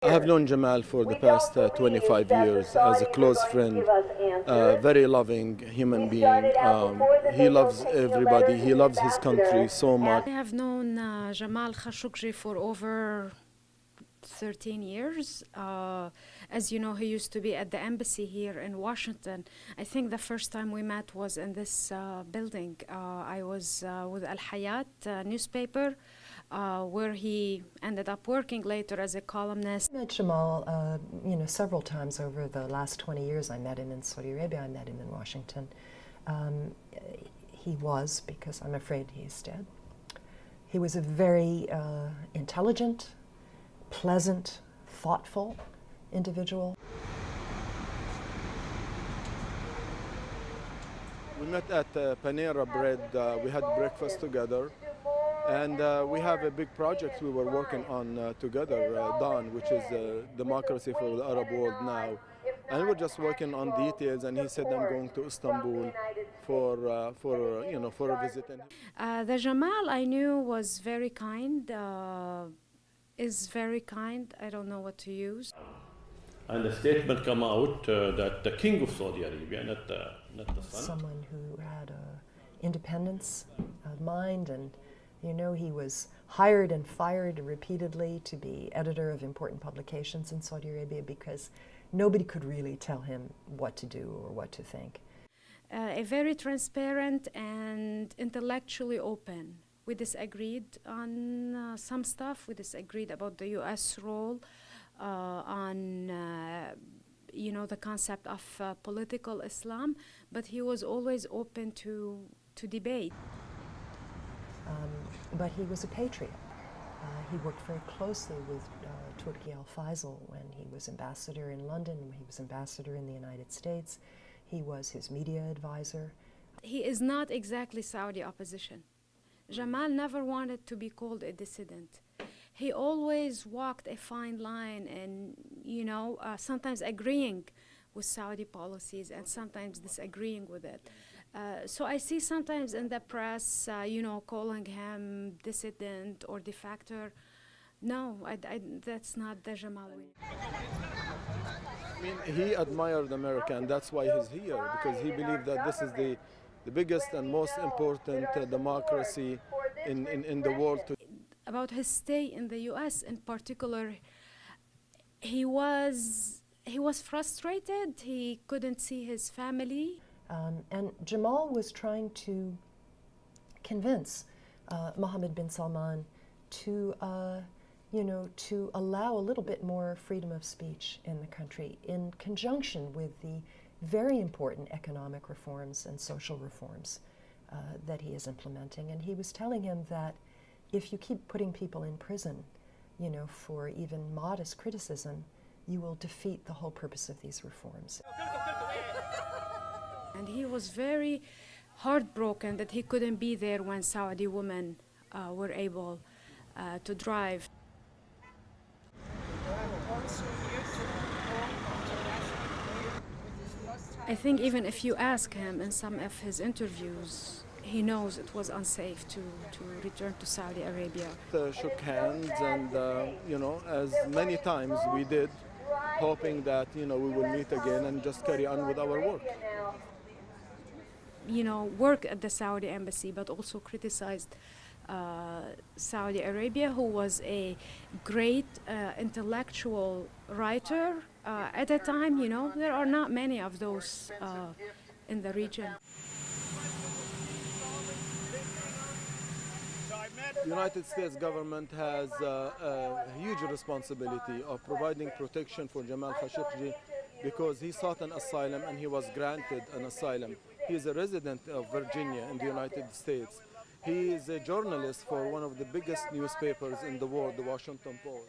I have known Jamal for the past 25 years as a close friend, very loving human being. He loves everybody. He loves his country so much. I have known Jamal Khashoggi for over 13 years. As you know, he used to be at the embassy here in Washington. I think the first time we met was in this building. I was with Al Hayat newspaper, where he ended up working later as a columnist. I met Jamal, several times over the last 20 years. I met him in Saudi Arabia, I met him in Washington. He was, because I'm afraid he's dead, he was a very intelligent, pleasant, thoughtful individual. We met at Panera Bread. We had breakfast together. And we have a big project we were working on together, Dawn, which is democracy for the Arab world now. And we were just working on details, and he said, I'm going to Istanbul for a visit. The Jamal I knew was very kind, is very kind. I don't know what to use. And a statement come out that the king of Saudi Arabia, not the son. Someone who had independence of mind, and he was hired and fired repeatedly to be editor of important publications in Saudi Arabia because nobody could really tell him what to do or what to think. A very transparent and intellectually open. We disagreed on some stuff. We disagreed about the U.S. role on the concept of political Islam, but he was always open to debate. But he was a patriot. He worked very closely with Turki al-Faisal when he was ambassador in London, when he was ambassador in the United States. He was his media advisor. He is not exactly Saudi opposition. Jamal never wanted to be called a dissident. He always walked a fine line and, sometimes agreeing with Saudi policies and sometimes disagreeing with it. So I see sometimes in the press, calling him dissident or defector. No, that's not the Jamal way. I mean, he admired America, and that's why he's here, because he believed that this is the biggest and most important democracy in the world. About his stay in the U.S. in particular, he was frustrated. He couldn't see his family. And Jamal was trying to convince Mohammed bin Salman to allow a little bit more freedom of speech in the country in conjunction with the very important economic reforms and social reforms that he is implementing. And he was telling him that if you keep putting people in prison, for even modest criticism, you will defeat the whole purpose of these reforms. And he was very heartbroken that he couldn't be there when Saudi women were able to drive. I think even if you ask him in some of his interviews, he knows it was unsafe to return to Saudi Arabia. Shook hands and, as many times we did, hoping that, we will meet again and just carry on with our work. Work at the Saudi embassy, but also criticized Saudi Arabia, who was a great intellectual writer. At the time, there are not many of those in the region. The United States government has a huge responsibility of providing protection for Jamal Khashoggi because he sought an asylum and he was granted an asylum. He is a resident of Virginia in the United States. He is a journalist for one of the biggest newspapers in the world, the Washington Post.